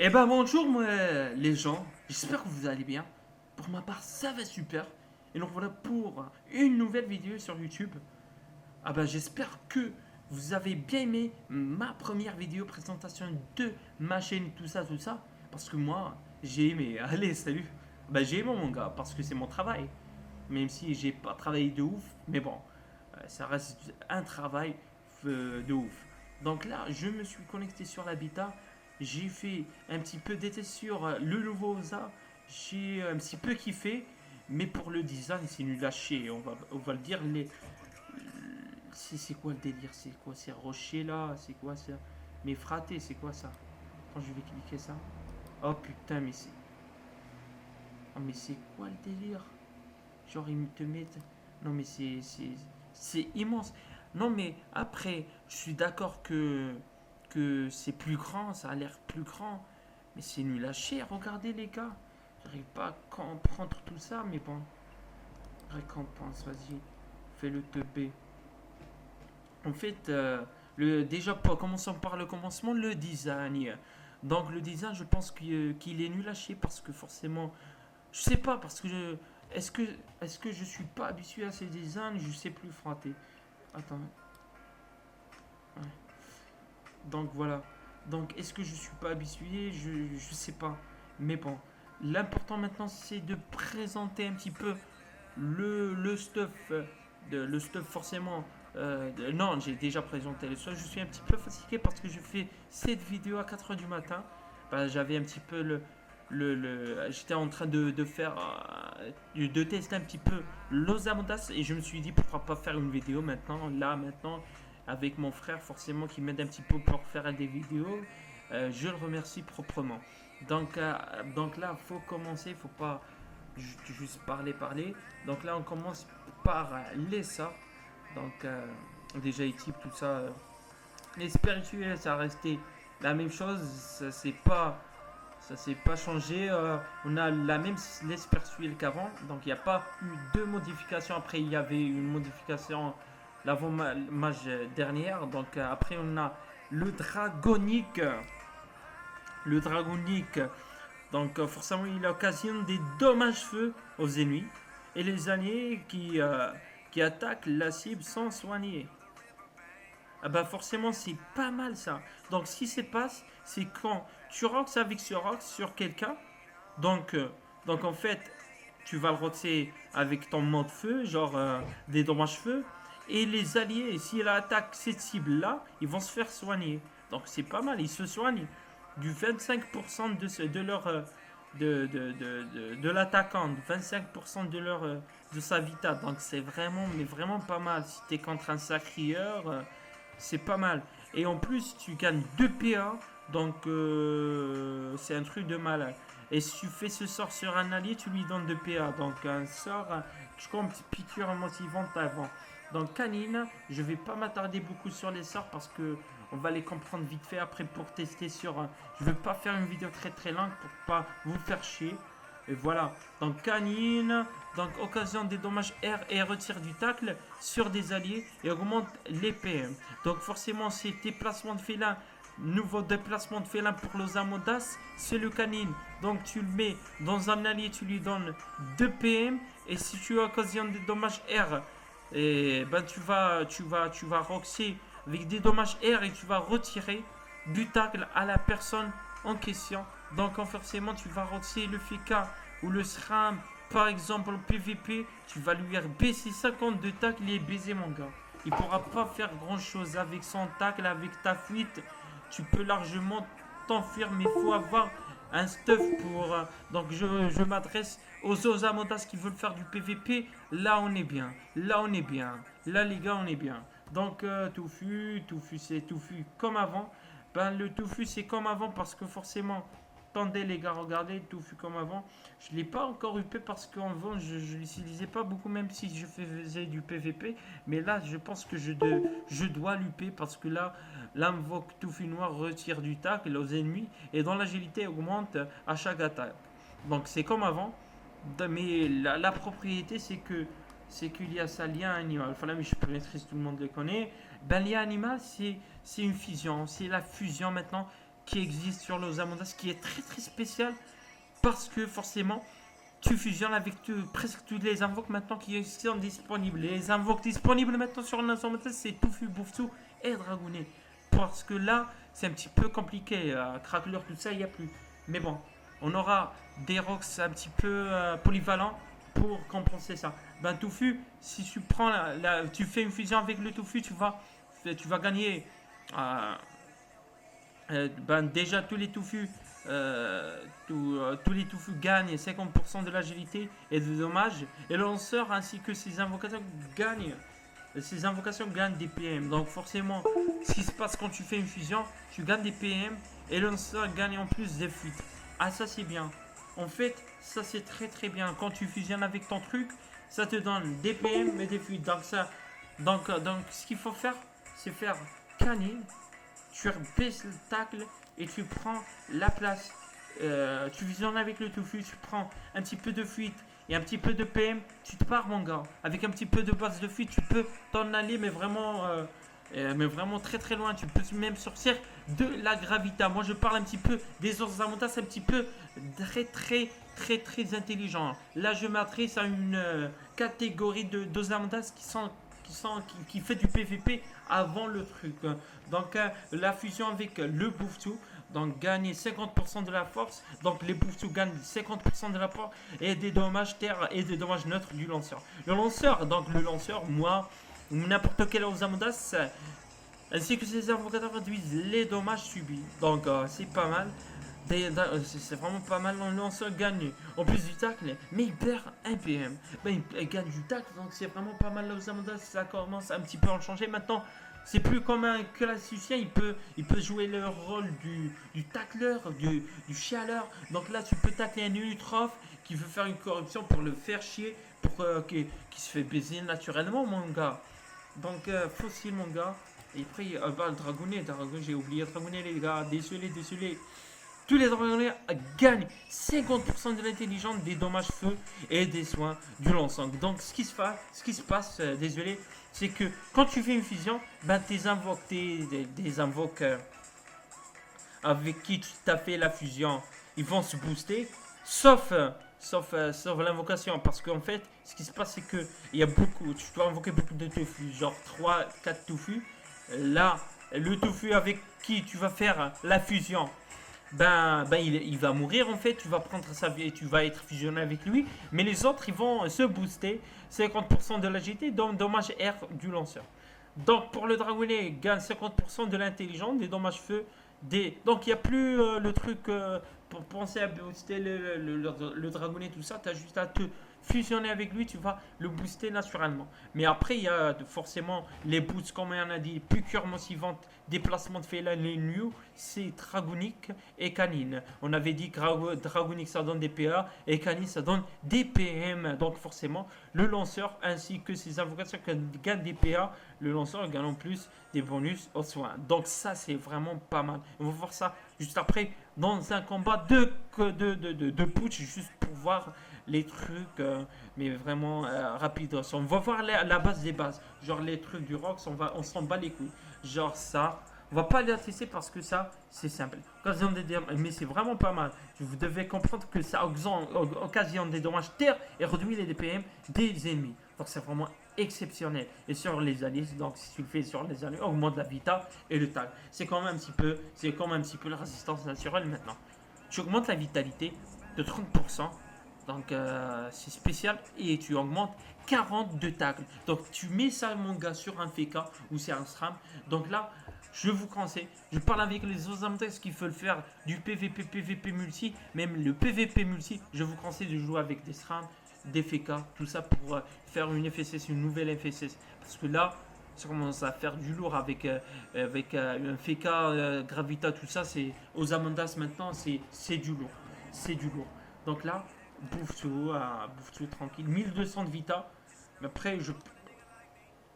Eh ben bonjour moi, les gens, j'espère que vous allez bien. Pour ma part ça va super. Et donc voilà pour une nouvelle vidéo sur YouTube. Ah ben j'espère que vous avez bien aimé ma première vidéo présentation de ma chaîne, tout ça. Parce que moi j'ai aimé. Allez salut. Ben j'ai aimé mon gars parce que c'est mon travail. Même si j'ai pas travaillé de ouf. Mais bon, ça reste un travail de ouf. Donc là, je me suis connecté sur l'habitat. J'ai fait un petit peu des tests sur le nouveau OSA. J'ai un petit peu kiffé. Mais pour le design, c'est nul à chier. On va le dire. C'est quoi le délire? C'est quoi ces rochers là? C'est quoi ça? Mais fraté, c'est quoi ça? Quand je vais cliquer ça. Oh putain, mais c'est. Oh, mais c'est quoi le délire? Genre, ils te mettent. Non, mais c'est immense. Non, mais après, je suis d'accord que c'est plus grand, ça a l'air plus grand. Mais c'est nul à chier, regardez les gars. J'arrive pas à comprendre tout ça, mais bon. Récompense, vas-y. Fais-le teubé. En fait, déjà, commençons par le commencement, le design. Donc, le design, je pense qu'il est nul à chier parce que forcément. Je sais pas, parce que est-ce que, est-ce que je suis pas habitué à ces designs? Je sais plus frotter. Attends. Ouais. Donc voilà. Donc est-ce que je suis pas habitué? Je sais pas. Mais bon. L'important maintenant c'est de présenter un petit peu le stuff. Le stuff forcément. Non, j'ai déjà présenté le stuff. Je suis un petit peu fatigué parce que je fais cette vidéo à 4h du matin. Bah, j'avais un petit peu j'étais en train de faire de tester un petit peu l'Osamondas et je me suis dit pourquoi pas faire une vidéo maintenant avec mon frère forcément qui m'aide un petit peu pour faire des vidéos. Je le remercie proprement. Donc là, faut commencer, faut pas juste parler. Donc là, on commence par les sorts. Donc déjà, il type tout ça. Les spirituels, ça a resté la même chose. Ça s'est pas changé. On a la même les spirituels qu'avant. Donc il n'y a pas eu de modification. Après, il y avait une modification l'avant-mage dernière. Donc après, on a le dragonique. Le dragonique. Donc forcément, il occasionne des dommages-feu aux ennemis. Et les alliés qui attaquent la cible sans soigner. Ah bah forcément, c'est pas mal ça. Donc ce qui se passe, c'est quand tu roxes avec ce rox sur quelqu'un. Donc, euh, donc en fait, tu vas le roxer avec ton mode feu, genre des dommages feu. Et les alliés, s'ils attaquent cette cible-là, ils vont se faire soigner. Donc c'est pas mal, ils se soignent du 25% de leur de l'attaquant, du 25% de sa vita. Donc c'est vraiment, mais vraiment pas mal. Si tu es contre un sacrieur, c'est pas mal. Et en plus, tu gagnes 2 PA, donc c'est un truc de malade. Et si tu fais ce sort sur un allié, tu lui donnes 2 PA. Donc un sort, je compte piqûre motivante avant. Donc canine, je vais pas m'attarder beaucoup sur les sorts parce que on va les comprendre vite fait après pour tester sur. Je veux pas faire une vidéo très longue pour pas vous faire chier. Et voilà. Donc canine, donc occasion des dommages R et retire du tacle sur des alliés et augmente les PM. Donc forcément c'est déplacement de félin. Nouveau déplacement de félin pour l'Osamodas, c'est le canine. Donc tu le mets dans un allié, tu lui donnes 2 PM et si tu occasionnes des dommages R, et ben tu vas roxer avec des dommages R et tu vas retirer du tacle à la personne en question. Donc forcément tu vas roxer le FK ou le SRAM par exemple en PVP, tu vas lui baisser 50 de tacle et baiser mon gars. Il pourra pas faire grand chose avec son tacle, avec ta fuite. Tu peux largement t'enfuir, mais il faut avoir un stuff pour. Donc je m'adresse aux Osamodas qui veulent faire du PVP. Là on est bien. Là on est bien. Là les gars on est bien. Donc Touffu c'est Touffu comme avant. Ben le Touffu c'est comme avant parce que forcément. Attendez les gars, regardez, Touffu comme avant. Je ne l'ai pas encore UP parce qu'avant je ne l'utilisais pas beaucoup même si je faisais du PVP. Mais là je pense que je dois l'UP parce que là l'invoque Touffu noir retire du tacle aux ennemis et dans l'agilité augmente à chaque attaque. Donc c'est comme avant. Mais la propriété c'est qu'il y a ça lien animal. Enfin là, mais je maîtrise, tout le monde le connaît. Ben lien animal c'est une fusion, c'est la fusion maintenant qui existe sur l'Osamondas, qui est très très spécial parce que forcément tu fusionnes avec presque tous les invoques maintenant qui sont disponibles. Les invoques disponibles maintenant sur l'Osamondas, c'est Touffu, Bouftou et Dragounet. Parce que là, c'est un petit peu compliqué. Crackler, tout ça, il n'y a plus. Mais bon, on aura des rocks un petit peu polyvalents pour compenser ça. Ben, Touffu, si tu prends tu fais une fusion avec le Touffu, tu vas gagner. euh, ben, déjà, tous les toufus gagnent 50% de l'agilité et de dommages. Et le lanceur ainsi que ses invocations gagnent. Ces invocations gagnent des PM. Donc forcément, ce qui se passe quand tu fais une fusion, tu gagnes des PM et le lanceur gagne en plus des fuites. Ah, ça c'est bien. En fait, ça c'est très très bien. Quand tu fusionnes avec ton truc, ça te donne des PM et des fuites. Donc ce qu'il faut faire, c'est faire canine. Tu baisses le tacle et tu prends la place. Tu fusionnes avec le tofu, tu prends un petit peu de fuite et un petit peu de PM, tu te pars mon gars. Avec un petit peu de base de fuite, tu peux t'en aller mais vraiment très très loin. Tu peux même sortir de la gravita. Moi je parle un petit peu des Osamondas, un petit peu très très très très intelligent. Là je m'adresse à une catégorie d'Osamondas qui fait du PVP avant le truc. Donc la fusion avec le Bouftou, donc gagner 50% de la force. Donc les Bouftou gagnent 50% de la force et des dommages terre et des dommages neutres du lanceur. Le lanceur, moi, n'importe quel Osamondas, ainsi que ses invocateurs réduisent les dommages subis. Donc c'est pas mal. C'est vraiment pas mal. Le lanceur gagne en plus du tacle, mais il perd un PM. Ben, il gagne du tacle, donc c'est vraiment pas mal. Osamondas, ça commence un petit peu à en changer. Maintenant, c'est plus comme un classicien. Il peut jouer le rôle du tacleur, du chialeur. Donc là, tu peux tacler un ultrof qui veut faire une corruption pour le faire chier, pour qui se fait baiser naturellement, mon gars. Donc, facile, mon gars. Et après, le Dragounet, j'ai oublié Dragounet, les gars. Désolé. Tous les dragonnets gagnent 50% de l'intelligence, des dommages feu et des soins du l'ensemble. Donc ce qui se passe, désolé, c'est que quand tu fais une fusion, ben tes invoques avec qui tu t'as fait la fusion, ils vont se booster, sauf l'invocation. Parce qu'en fait, ce qui se passe, c'est que tu dois invoquer beaucoup de tofu, genre 3-4 tofu. Là, le tofu avec qui tu vas faire la fusion, il va mourir en fait, tu vas prendre sa vie et tu vas être fusionné avec lui, mais les autres ils vont se booster 50% de l'agilité, donc dommage R du lanceur. Donc pour le dragonnet, il gagne 50% de l'intelligence, des dommages feu, donc il n'y a plus le truc pour penser à booster le dragonnet, tout ça, tu as juste à te fusionner avec lui, tu vas le booster naturellement. Mais après, il y a forcément les boosts, comme on a dit, piqûre motivante, déplacement de Félin et New, c'est dragonique et canine. On avait dit que dragonique ça donne des PA et canine ça donne des PM. Donc forcément, le lanceur ainsi que ses invocations gagnent des PA, le lanceur gagne en plus des bonus aux soins. Donc ça, c'est vraiment pas mal. On va voir ça juste après dans un combat de putsch, juste pour voir les trucs, mais vraiment rapide. On va voir la base des bases. Genre les trucs du Rox, on s'en bat les couilles. Genre ça, on va pas les tester parce que ça, c'est simple. Mais c'est vraiment pas mal. Vous devez comprendre que ça occasionne des dommages terre et réduit les DPM des ennemis. Donc c'est vraiment exceptionnel. Et sur les alliés, donc si tu le fais sur les alliés, augmente la vita et le tag. C'est quand même un petit peu la résistance naturelle maintenant. Tu augmentes la vitalité de 30%. Donc c'est spécial et tu augmentes 40 de tacle. Donc tu mets ça mon gars sur un FK ou c'est un SRAM. Donc là, je vous conseille, je parle avec les Osamondas qui veulent faire du PVP multi, même le PVP multi, je vous conseille de jouer avec des SRAM, des FK, tout ça pour faire une FSS, une nouvelle FSS. Parce que là, ça commence à faire du lourd avec un FK, Gravita, tout ça, c'est Osamondas maintenant, c'est du lourd. C'est du lourd. Donc là, bouffe tout tranquille. 1200 de vita. Mais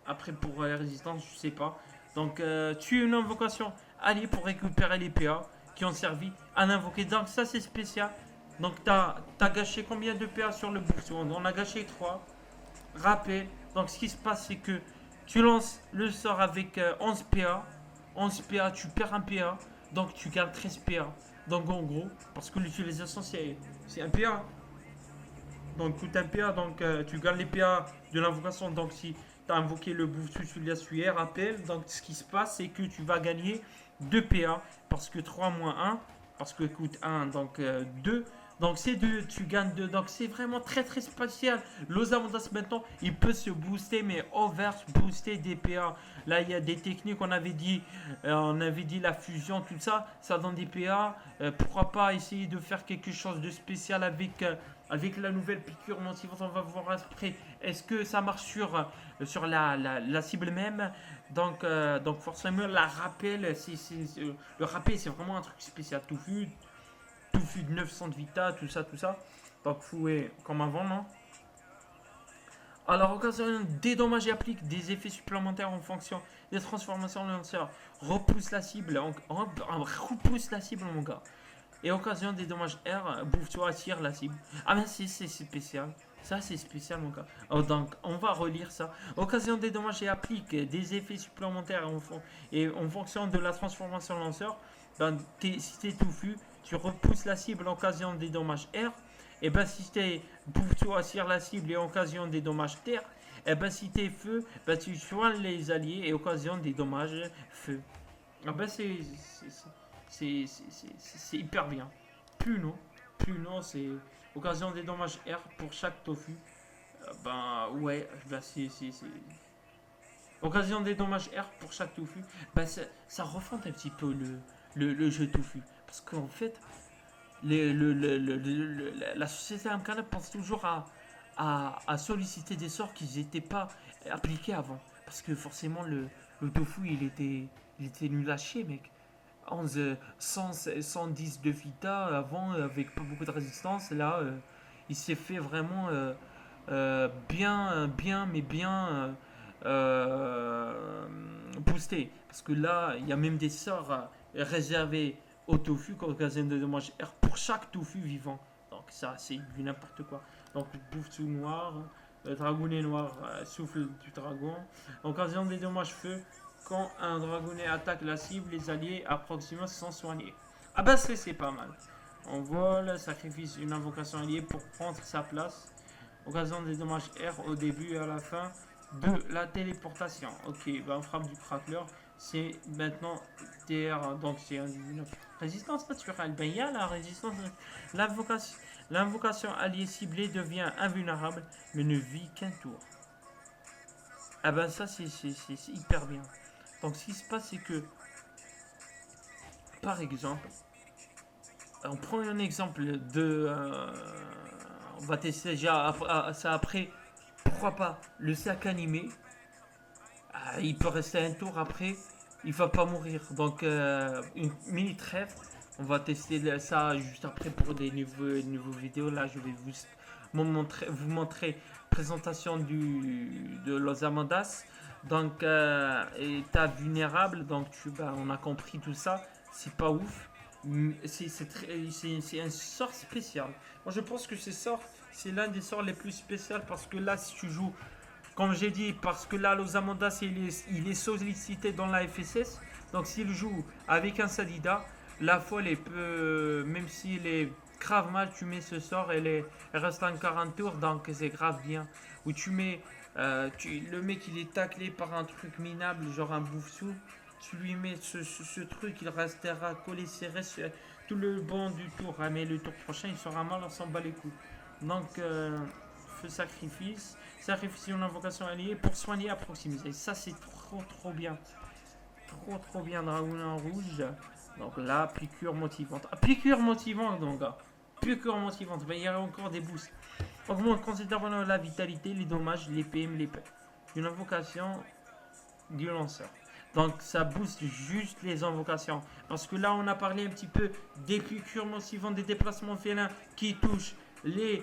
après pour la résistance, je sais pas. Donc tu es une invocation alliée pour récupérer les PA qui ont servi à l'invoquer. Donc ça c'est spécial. Donc t'as gâché combien de PA sur le bouffe? On a gâché 3. Rappel. Donc ce qui se passe c'est que tu lances le sort avec 11 PA. 11 PA, tu perds un PA. donc tu gagnes 13 PA. Donc en gros, parce que l'utilisation c'est un PA. Donc coûte un PA, donc tu gagnes les PA de l'invocation. Donc si tu as invoqué le boost tu rappel, donc ce qui se passe c'est que tu vas gagner 2 PA, parce que 3 moins un, parce que coûte un, donc 2. Donc c'est 2, tu gagnes 2. Donc c'est vraiment très très spécial. L'Osamandas maintenant, il peut se booster, mais over booster des PA. Là il y a des techniques, on avait dit la fusion, tout ça, ça donne des PA. Pourquoi pas essayer de faire quelque chose de spécial avec la nouvelle piqûre motivante, on va voir après. Est-ce que ça marche sur la cible même? Donc forcément, la rappel, le rappel, c'est vraiment un truc spécial. Tout fut de 900 de Vita, tout ça, tout ça. Donc fouet comme avant, non? Alors, occasion dédommage et applique des effets supplémentaires en fonction des transformations de lanceur. Repousse la cible, repousse la cible, mon gars. Et occasion des dommages R, bouffe-toi, attire la cible. Ah ben c'est spécial. Ça c'est spécial mon gars. Oh, donc on va relire ça. Occasion des dommages et applique des effets supplémentaires et en fonction de la transformation lanceur. Ben, si t'es touffu, tu repousses la cible en occasion des dommages R. Et ben si t'es bouffe-toi, attire la cible et en occasion des dommages terre. Et ben si t'es feu, ben tu soignes les alliés et occasion des dommages feu. Ah ben c'est hyper bien. Plus non, c'est occasion des dommages R pour chaque tofu. Ben ouais, ben c'est occasion des dommages R pour chaque tofu. Ben ça refond un petit peu le jeu tofu. Parce qu'en fait, la société Amkana pense toujours à solliciter des sorts qui n'étaient pas appliqués avant. Parce que forcément, le tofu, il était nul à chier, mec. 11, 110 de Vita avant avec pas beaucoup de résistance. Là, il s'est fait vraiment bien booster. Parce que là, il y a même des sorts réservés au tofu comme occasion de dommages R pour chaque tofu vivant. Donc ça, c'est du n'importe quoi. Donc bouffe tout noir, dragounet noir, souffle du dragon. Occasion des dommages feu, quand un dragonnet attaque la cible, les alliés approximativement sont soignés. Ah bah c'est pas mal. On vole, sacrifice une invocation alliée pour prendre sa place. Occasion des dommages R au début et à la fin de la téléportation. Ok, bah on frappe du crackler. C'est maintenant TR, donc c'est une résistance naturelle. Ben il y a la résistance. L'invocation, l'invocation alliée ciblée devient invulnérable, mais ne vit qu'un tour. Ah ben ça c'est hyper bien. Donc ce qui se passe c'est que, par exemple, on prend un exemple de... on va tester déjà ça après. Pourquoi pas le sac animé, il peut rester un tour après, il va pas mourir. Donc une mini trêve, on va tester ça juste après pour des nouveaux vidéos. Là je vais vous montrer présentation de Los Amandas. Donc état vulnérable, donc on a compris tout ça, c'est pas ouf. C'est un sort spécial. Moi je pense que c'est l'un des sorts les plus spéciaux parce que là si tu joues, comme j'ai dit, parce que là l'Osamandas il est sollicité dans la FSS, donc s'il joue avec un Sadida, la folle elle peut, même s'il est grave mal, tu mets ce sort, elle reste en 40 tours, donc c'est grave bien. Ou tu mets, le mec il est taclé par un truc minable, genre un bouffsou, tu lui mets ce truc, il restera collé serré sur tout le banc du tour. Ah, mais le tour prochain, il sera mal, on s'en bat les couilles. Donc, feu sacrifice. Sacrifice une invocation alliée pour soigner à proximité. Ça, c'est trop bien. Trop bien, dragon en rouge. Donc là, piqûre motivante. Ah, piqûre motivante, donc, gars. Piqûre motivante. Ben, il y a encore des boosts. Augmente considérablement la vitalité, les dommages, les PM, les pets. Une invocation du lanceur. Donc ça booste juste les invocations. Parce que là, on a parlé un petit peu des piqûres motivantes, des déplacements félins qui touchent les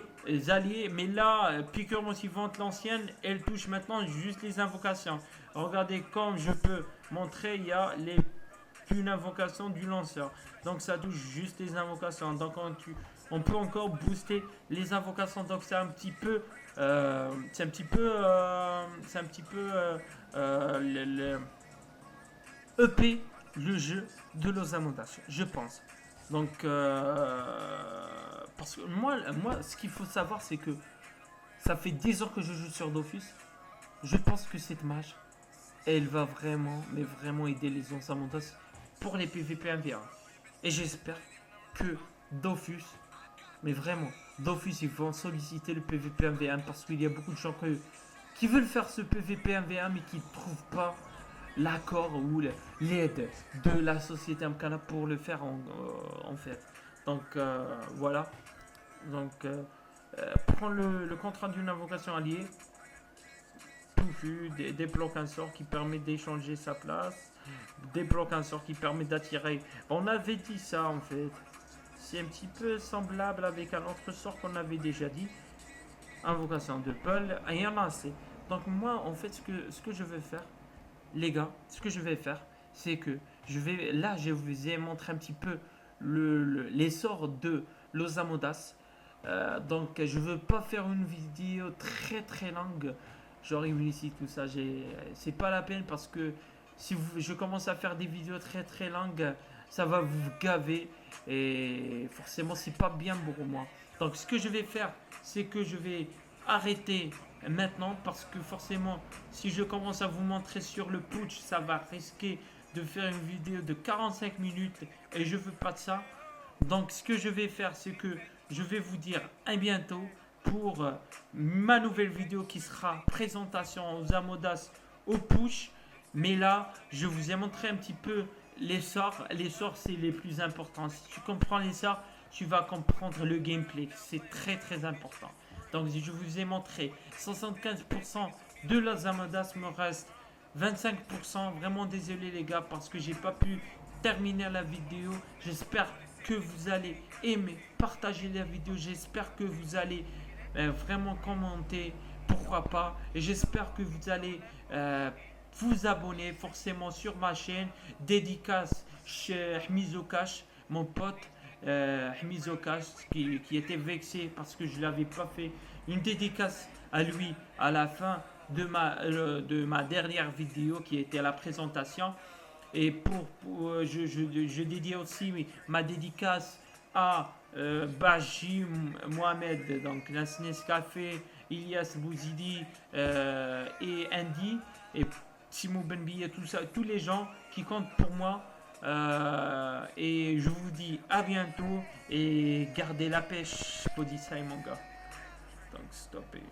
alliés. Mais là, piqûre motivante, l'ancienne, elle touche maintenant juste les invocations. Regardez comme je peux montrer, il y a une invocation du lanceur. Donc ça touche juste les invocations. Donc on peut encore booster les invocations. Donc c'est un petit peu... c'est un petit peu... le EP le jeu de Los Amondas, je pense. Donc, parce que moi, ce qu'il faut savoir, c'est que ça fait 10 ans que je joue sur Dofus. Je pense que cette mage, elle va vraiment, mais vraiment aider les Los Amondas pour les PVP 1v1. Et j'espère que Dofus, mais vraiment, Dofus, ils vont solliciter le PVP 1v1 parce qu'il y a beaucoup de gens qui veulent faire ce PVP 1v1 mais qui ne trouvent pas l'accord ou l'aide de la société Amkana pour le faire en fait. Donc voilà. Donc prends le contrat d'une invocation alliée, débloque un sort qui permet d'échanger sa place, débloque un sort qui permet d'attirer. On avait dit ça en fait. C'est un petit peu semblable avec un autre sort qu'on avait déjà dit. Invocation de Paul. Et il y en a assez. Donc moi en fait ce que je vais faire, les gars, ce que je vais faire, c'est que je vous ai montré un petit peu les sorts de Los Amodas. Donc je veux pas faire une vidéo très très longue, genre ici tout ça. C'est pas la peine parce que si je commence à faire des vidéos très très longues, ça va vous gaver et forcément c'est pas bien pour moi. Donc ce que je vais faire, c'est que je vais arrêter maintenant parce que forcément si je commence à vous montrer sur le putsch, ça va risquer de faire une vidéo de 45 minutes et je veux pas de ça. Donc ce que je vais faire, c'est que je vais vous dire à bientôt pour ma nouvelle vidéo qui sera présentation aux Amodas au push. Mais là, je vous ai montré un petit peu les sorts. Les sorts, c'est les plus importants. Si tu comprends les sorts, tu vas comprendre le gameplay. C'est très très important. Donc je vous ai montré 75% de los Amodas, me reste 25%. Vraiment désolé les gars parce que j'ai pas pu terminer la vidéo. J'espère que vous allez aimer, partager la vidéo. J'espère que vous allez vraiment commenter, pourquoi pas. Et j'espère que vous allez vous abonner forcément sur ma chaîne. Dédicace chez Hmizokash, mon pote Hmizokash qui était vexé parce que je ne l'avais pas fait. Une dédicace à lui à la fin de ma dernière vidéo qui était la présentation. Et je dédie aussi ma dédicace à Baji Mohamed, donc Nasnes Café, Ilyas Bouzidi et Andy, et Timo Benbi, et tout ça, tous les gens qui comptent pour moi. Et je vous dis à bientôt et gardez la pêche, Podissa et mon gars. Donc, stoppez.